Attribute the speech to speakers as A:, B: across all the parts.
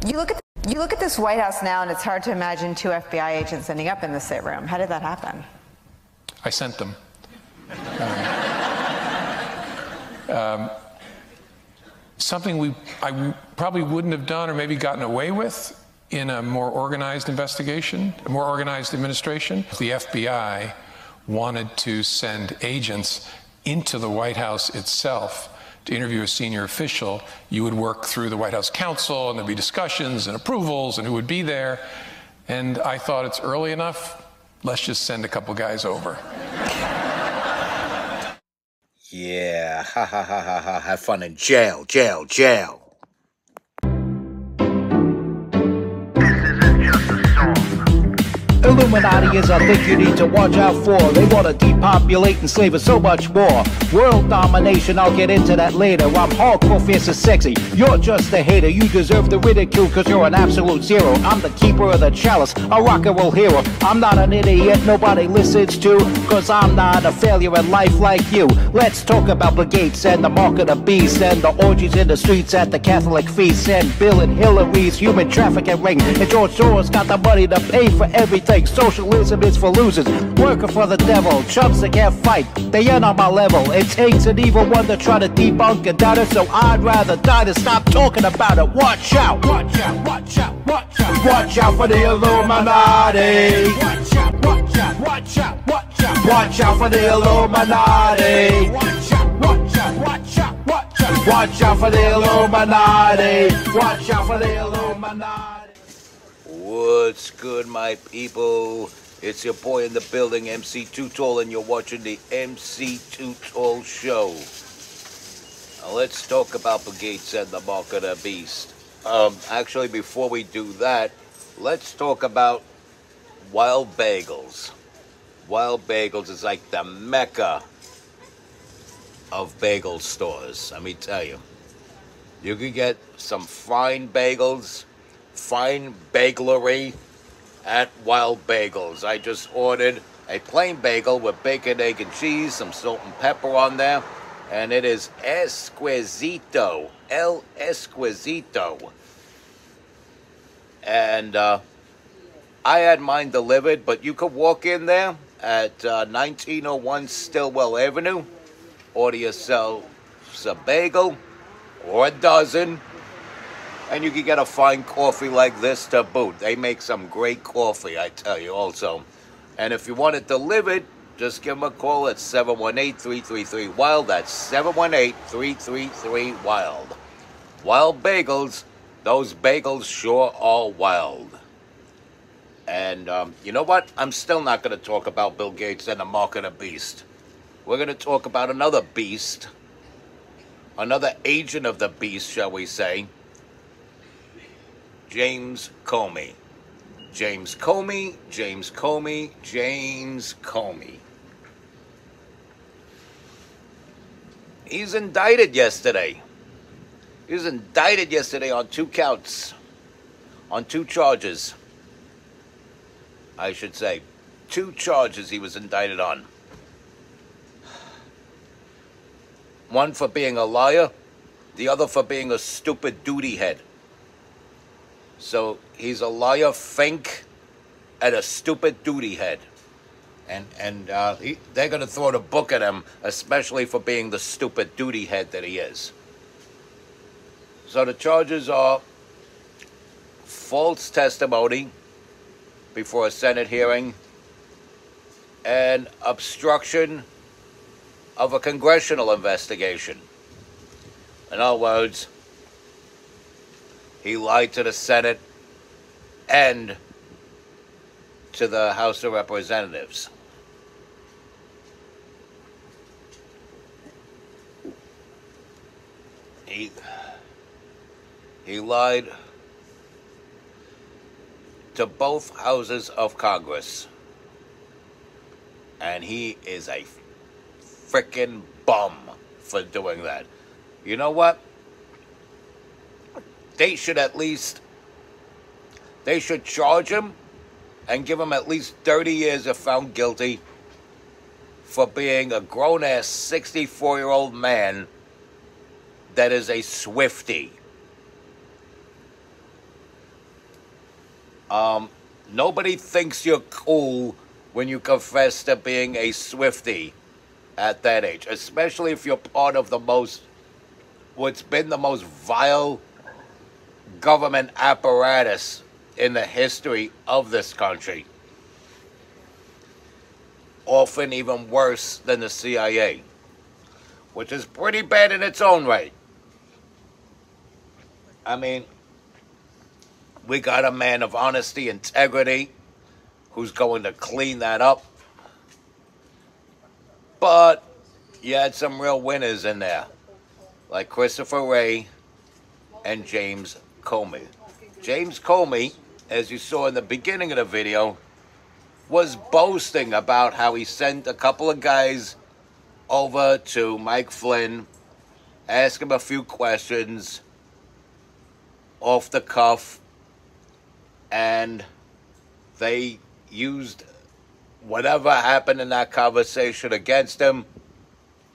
A: You look at this White House now, and it's hard to imagine two FBI agents ending up in the sit room. How did that happen?
B: I sent them. Something I probably wouldn't have done or maybe gotten away with in a more organized investigation, a more organized administration. The FBI wanted to send agents into the White House itself to interview a senior official. You would work through the White House counsel, and there'd be discussions and approvals and who would be there. And I thought, it's early enough, let's just send a couple guys over.
C: Yeah, ha ha ha ha ha, have fun in jail, jail, jail.
D: Illuminati is a thing you need to watch out for. They want to depopulate and slave us so much more. World domination, I'll get into that later. I'm hardcore, fierce and sexy. You're just a hater. You deserve the ridicule because you're an absolute zero. I'm the keeper of the chalice, a rock and roll hero. I'm not an idiot nobody listens to, because I'm not a failure in life like you. Let's talk about Bill Gates and the mark of the beast, and the orgies in the streets at the Catholic feasts, and Bill and Hillary's human trafficking ring, and George Soros got the money to pay for everything. Socialism is for losers, working for the devil. Chumps that can't fight, they ain't on my level. It takes an evil one to try to debunk and doubt it, so I'd rather die than stop talking about it. Watch out, watch out, watch out, watch out. Watch out for the Illuminati. Watch out, watch out, watch out, watch out. Watch out for the Illuminati. Watch out, watch out, watch out, watch out. Watch out for the Illuminati. Watch out for the Illuminati.
C: What's good, my people? It's your boy in the building, MC Too Tall, and you're watching the MC Too Tall Show. Now, let's talk about Bill Gates and the mark of the beast. Actually, before we do that, let's talk about Wild Bagels. Wild Bagels is like the mecca of bagel stores, let me tell you. You can get some fine bagels, fine bagelery at Wild Bagels. I just ordered a plain bagel with bacon, egg, and cheese, some salt and pepper on there, and it is exquisito, el exquisito. And I had mine delivered, but you could walk in there at 1901 Stillwell Avenue, order yourself a bagel or a dozen, and you can get a fine coffee like this to boot. They make some great coffee, I tell you, also. And if you want it delivered, just give them a call at 718-333-WILD. That's 718-333-WILD. Wild Bagels, those bagels sure are wild. And you know what? I'm still not going to talk about Bill Gates and the mark of the beast. We're going to talk about another beast, another agent of the beast, shall we say. James Comey. James Comey, James Comey, James Comey. He's indicted yesterday. He was indicted yesterday on 2 counts, on 2 charges. I should say, 2 charges he was indicted on. One for being a liar, the other for being a stupid duty head. So he's a liar, fink, and a stupid duty head. And they're going to throw the book at him, especially for being the stupid duty head that he is. So the charges are false testimony before a Senate hearing and obstruction of a congressional investigation. In other words, he lied to the Senate and to the House of Representatives. He lied to both houses of Congress. And he is a frickin' bum for doing that. You know what? They should charge him and give him at least 30 years if found guilty for being a grown-ass 64-year-old man that is a Swiftie. Nobody thinks you're cool when you confess to being a Swiftie at that age, especially if you're part of what's been the most vile government apparatus in the history of this country. Often even worse than the CIA, which is pretty bad in its own right. I mean, we got a man of honesty, integrity, who's going to clean that up. But you had some real winners in there, like Christopher Wray and James Comey. James Comey, as you saw in the beginning of the video, was boasting about how he sent a couple of guys over to Mike Flynn, ask him a few questions off the cuff, and they used whatever happened in that conversation against him,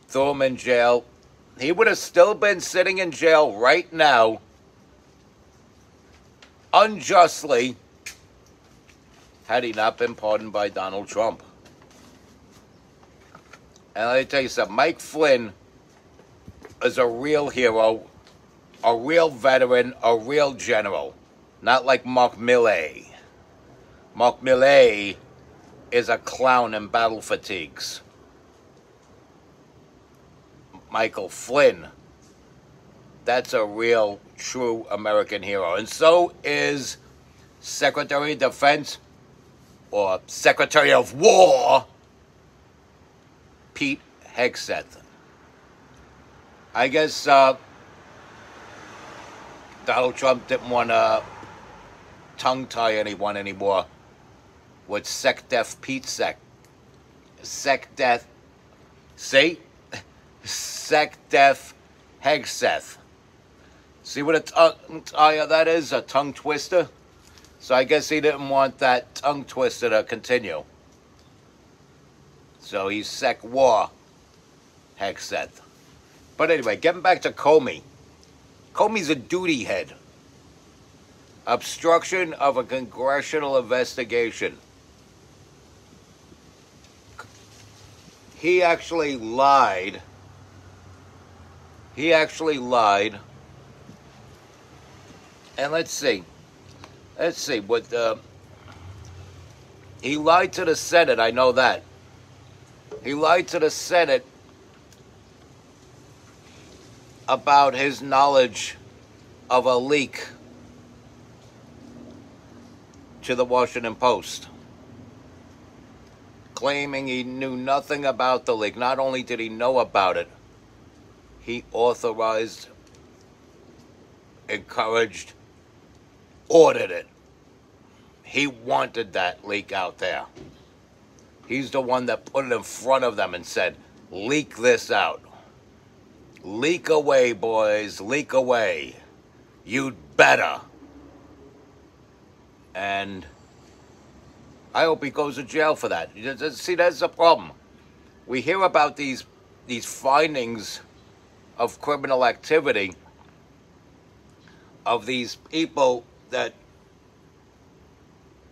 C: threw him in jail. He would have still been sitting in jail right now, unjustly, had he not been pardoned by Donald Trump. And let me tell you something, Mike Flynn is a real hero, a real veteran, a real general. Not like Mark Milley. Mark Milley is a clown in battle fatigues. Michael Flynn, that's a real, true American hero. And so is Secretary of Defense, or Secretary of War, Pete Hegseth. I guess Donald Trump didn't want to tongue-tie anyone anymore with SecDef Pete SecDef, see? SecDef Hegseth. See what a tongue-tie that is? A tongue twister? So I guess he didn't want that tongue twister to continue. So he's Sec War Hegseth. But anyway, getting back to Comey. Comey's a duty head. Obstruction of a congressional investigation. He actually lied. And let's see what he lied to the Senate. I know that. He lied to the Senate about his knowledge of a leak to the Washington Post, claiming he knew nothing about the leak. Not only did he know about it, he authorized, encouraged, ordered it. He wanted that leak out there. He's the one that put it in front of them and said, leak this out. Leak away, boys, leak away. You'd better. And I hope he goes to jail for that. See, that's the problem. We hear about these findings of criminal activity of these people that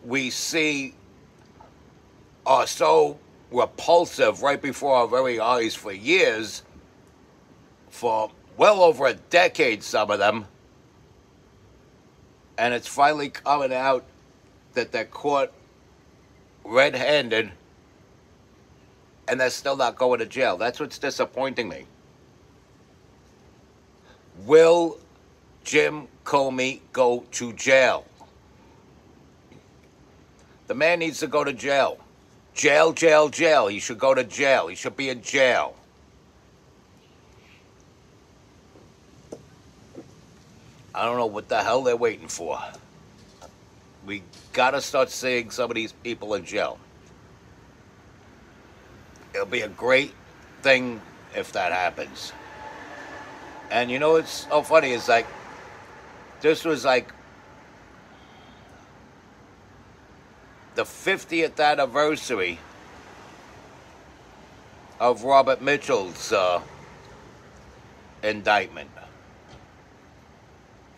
C: we see are so repulsive right before our very eyes for years, for well over a decade, some of them, and it's finally coming out that they're caught red-handed and they're still not going to jail. That's what's disappointing me. Will Jim Comey go to jail? The man needs to go to jail. Jail, jail, jail. He should go to jail. He should be in jail. I don't know what the hell they're waiting for. We gotta start seeing some of these people in jail. It'll be a great thing if that happens. And you know what's so funny is like, this was like the 50th anniversary of Robert Mitchell's indictment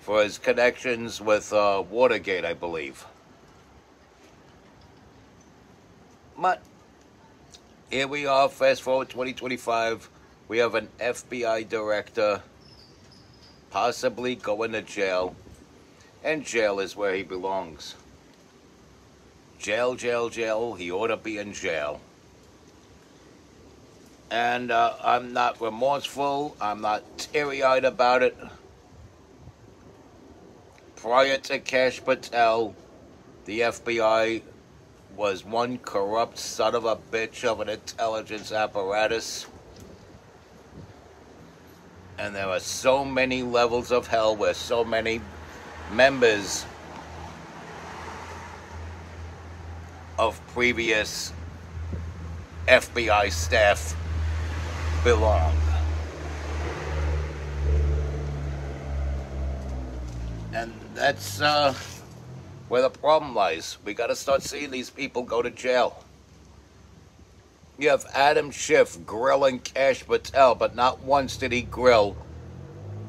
C: for his connections with Watergate, I believe. But here we are, fast forward 2025. We have an FBI director possibly going to jail. And jail is where he belongs. Jail, jail, jail. He ought to be in jail. And I'm not remorseful. I'm not teary-eyed about it. Prior to Kash Patel, the FBI was one corrupt son of a bitch of an intelligence apparatus. And there are so many levels of hell where so many members of previous FBI staff belong. And that's where the problem lies. We got to start seeing these people go to jail. You have Adam Schiff grilling Kash Patel, but not once did he grill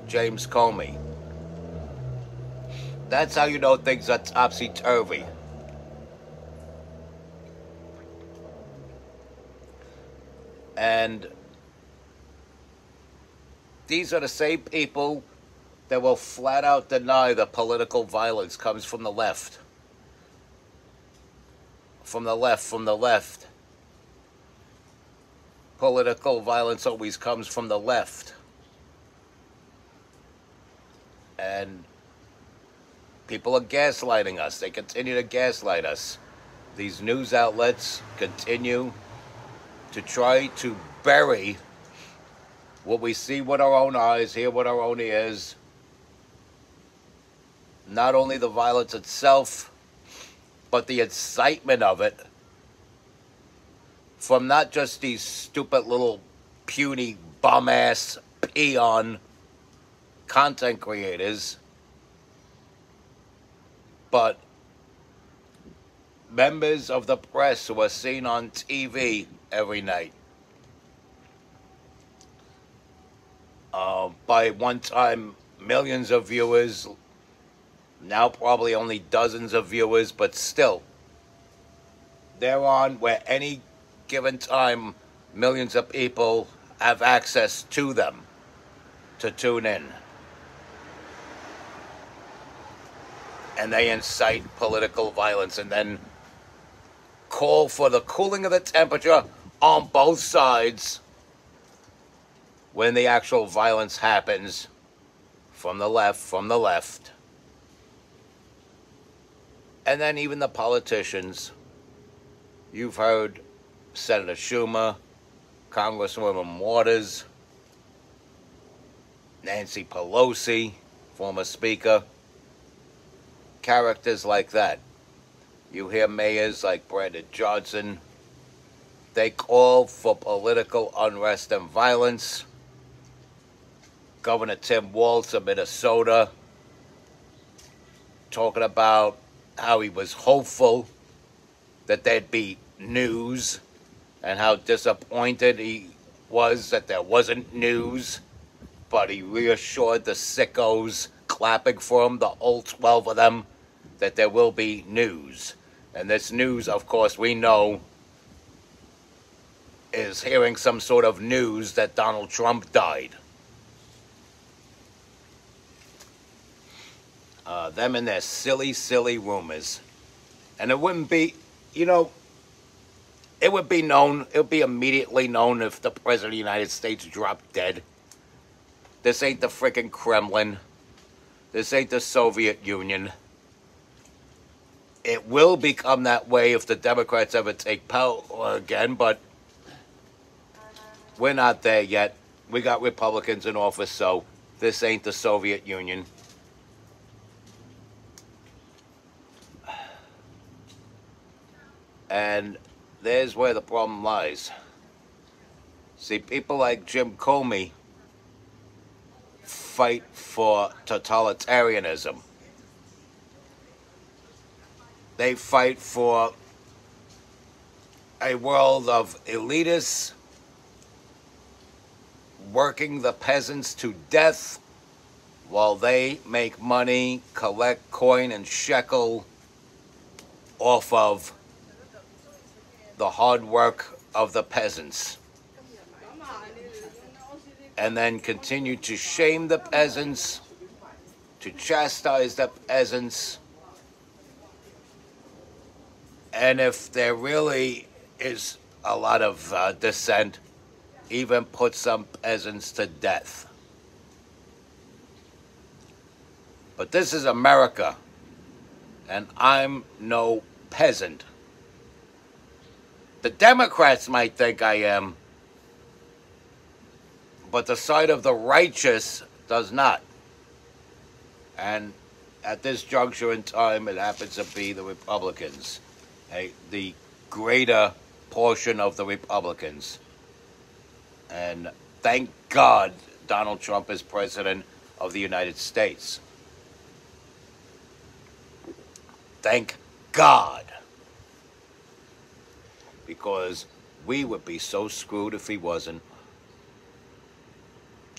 C: James Comey. That's how you know things are topsy-turvy. And these are the same people that will flat out deny that political violence comes from the left. From the left, from the left. Political violence always comes from the left. And people are gaslighting us. They continue to gaslight us. These news outlets continue to try to bury what we see with our own eyes, hear with our own ears. Not only the violence itself, but the incitement of it from not just these stupid little puny bum-ass peon content creators, but members of the press who are seen on TV every night. By one time, millions of viewers, now probably only dozens of viewers, but still, they're on where any given time, millions of people have access to them to tune in. And they incite political violence and then call for the cooling of the temperature on both sides when the actual violence happens from the left. And then even the politicians. You've heard Senator Schumer, Congresswoman Waters, Nancy Pelosi, former Speaker, characters like that. You hear mayors like Brandon Johnson. They call for political unrest and violence. Governor Tim Walz of Minnesota talking about how he was hopeful that there'd be news and how disappointed he was that there wasn't news, but he reassured the sickos clapping for him, the whole 12 of them, that there will be news. And this news, of course, we know is hearing some sort of news that Donald Trump died. Them and their silly, silly rumors. And it wouldn't be, it would be known, it would be immediately known if the President of the United States dropped dead. This ain't the frickin' Kremlin. This ain't the Soviet Union. It will become that way if the Democrats ever take power again, but we're not there yet. We got Republicans in office, so this ain't the Soviet Union. And there's where the problem lies. See, people like Jim Comey fight for totalitarianism. They fight for a world of elitists working the peasants to death while they make money, collect coin and shekel off of the hard work of the peasants, and then continue to shame the peasants, to chastise the peasants, and if there really is a lot of dissent, even put some peasants to death. But this is America, and I'm no peasant. The Democrats might think I am, but the side of the righteous does not. And at this juncture in time, it happens to be the Republicans, the greater portion of the Republicans. And thank God Donald Trump is president of the United States. Thank God. Because we would be so screwed if he wasn't.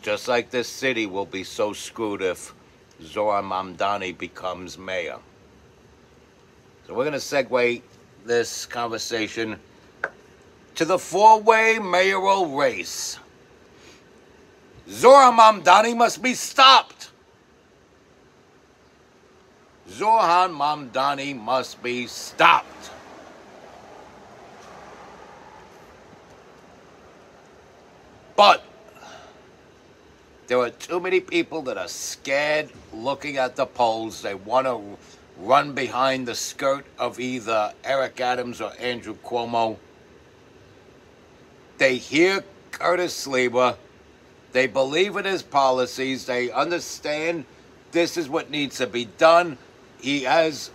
C: Just like this city will be so screwed if Zohran Mamdani becomes mayor. So we're going to segue this conversation to the four-way mayoral race. Zohran Mamdani must be stopped. Zohran Mamdani must be stopped. But there are too many people that are scared looking at the polls. They want to run behind the skirt of either Eric Adams or Andrew Cuomo. They hear Curtis Sliwa. They believe in his policies. They understand this is what needs to be done. He has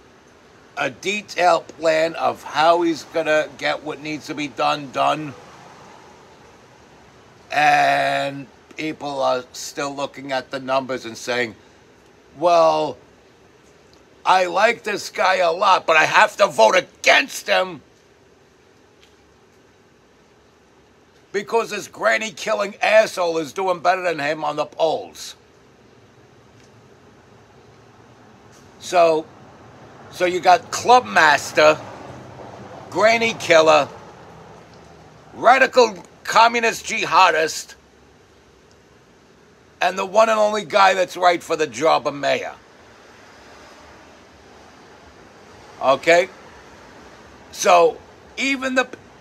C: a detailed plan of how he's going to get what needs to be done. And people are still looking at the numbers and saying, well, I like this guy a lot, but I have to vote against him because this granny-killing asshole is doing better than him on the polls. So you got Club Master, Granny Killer, Radical Communist Jihadist, and the one and only guy that's right for the job of mayor. Okay? So, even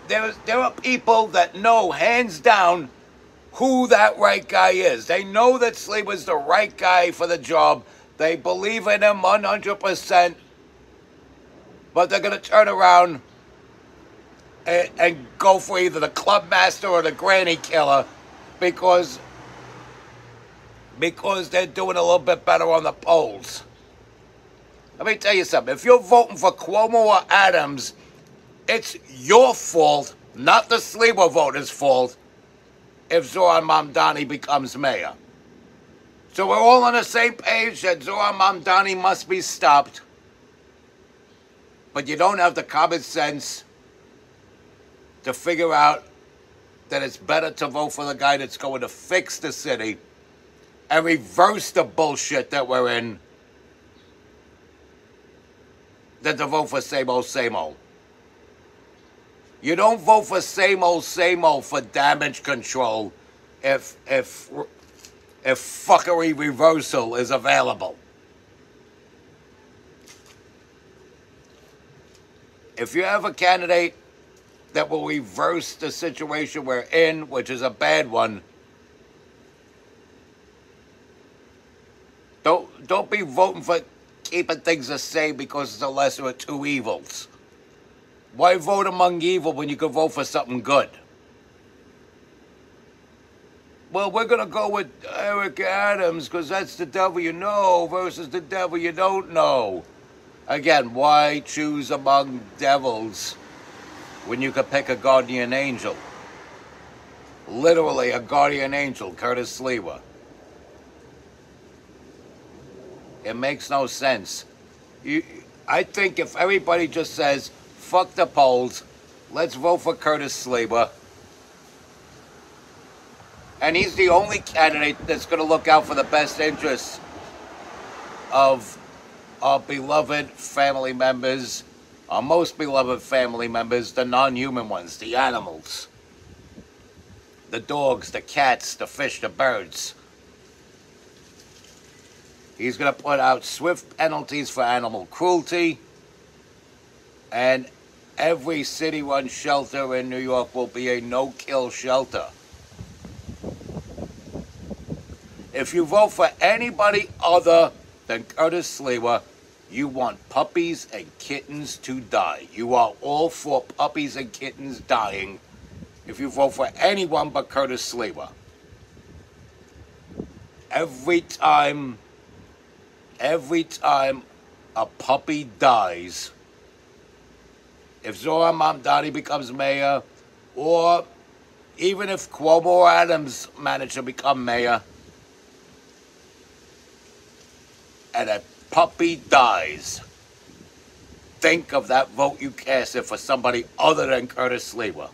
C: there are people that know, hands down, who that right guy is. They know that Sliwa's the right guy for the job. They believe in him 100%. But they're going to turn around and go for either the Club Master or the Granny Killer because they're doing a little bit better on the polls. Let me tell you something. If you're voting for Cuomo or Adams, it's your fault, not the Sliwa voters' fault, if Zohran Mamdani becomes mayor. So we're all on the same page that Zohran Mamdani must be stopped. But you don't have the common sense to figure out that it's better to vote for the guy that's going to fix the city and reverse the bullshit that we're in than to vote for same old, same old. You don't vote for same old for damage control if fuckery reversal is available. If you have a candidate that will reverse the situation we're in, which is a bad one, don't be voting for keeping things the same because it's the lesser of two evils. Why vote among evil when you can vote for something good? Well, we're going to go with Eric Adams because that's the devil you know versus the devil you don't know. Again, why choose among devils when you could pick a guardian angel? Literally a guardian angel, Curtis Sliwa. It makes no sense. I think if everybody just says, fuck the polls, let's vote for Curtis Sliwa, and he's the only candidate that's going to look out for the best interests of our beloved family members our most beloved family members, the non-human ones, the animals. The dogs, the cats, the fish, the birds. He's going to put out swift penalties for animal cruelty. And every city-run shelter in New York will be a no-kill shelter. If you vote for anybody other than Curtis Sliwa, you want puppies and kittens to die. You are all for puppies and kittens dying if you vote for anyone but Curtis Sliwa. Every time a puppy dies, if Zohran Mamdani becomes mayor, or even if Cuomo or Adams manage to become mayor, and a puppy dies, think of that vote you casted for somebody other than Curtis Sliwa.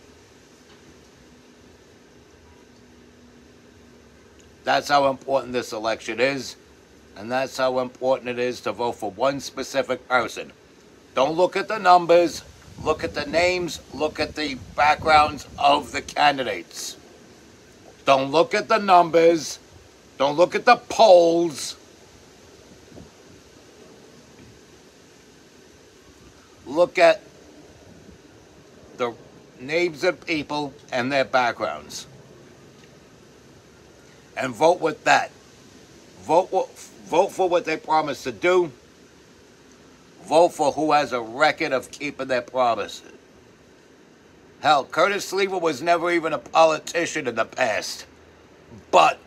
C: That's how important this election is, and that's how important it is to vote for one specific person. Don't look at the numbers, look at the names, look at the backgrounds of the candidates. Don't look at the numbers, don't look at the polls. Look at the names of people and their backgrounds. And vote with that. Vote for what they promised to do. Vote for who has a record of keeping their promises. Hell, Curtis Sliwa was never even a politician in the past. But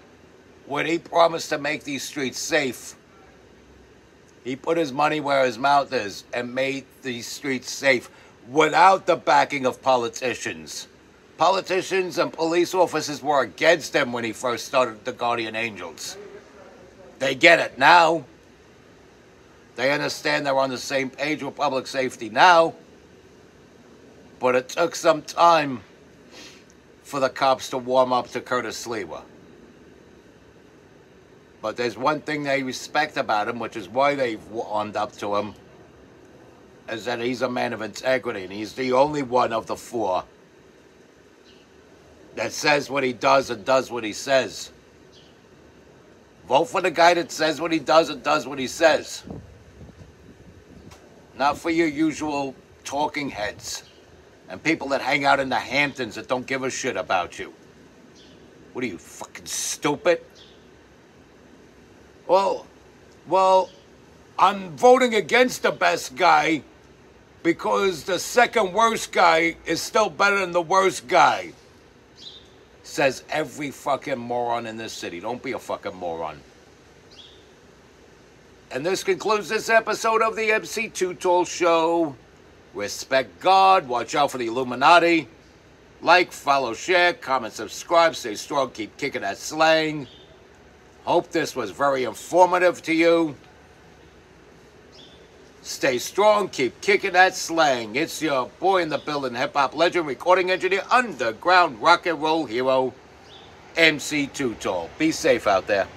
C: when he promised to make these streets safe, he put his money where his mouth is and made these streets safe without the backing of politicians. Politicians and police officers were against him when he first started the Guardian Angels. They get it now. They understand they're on the same page with public safety now. But it took some time for the cops to warm up to Curtis Sliwa. But there's one thing they respect about him, which is why they've warmed up to him, is that he's a man of integrity, and he's the only one of the four that says what he does and does what he says. Vote for the guy that says what he does and does what he says. Not for your usual talking heads and people that hang out in the Hamptons that don't give a shit about you. What are you, fucking stupid? Well, I'm voting against the best guy because the second worst guy is still better than the worst guy. Says every fucking moron in this city. Don't be a fucking moron. And this concludes this episode of the MC Too Tall Show. Respect God. Watch out for the Illuminati. Like, follow, share, comment, subscribe. Stay strong. Keep kicking that slang. Hope this was very informative to you. Stay strong, keep kicking that slang. It's your boy in the building, hip-hop legend, recording engineer, underground rock and roll hero, MC Too Tall. Be safe out there.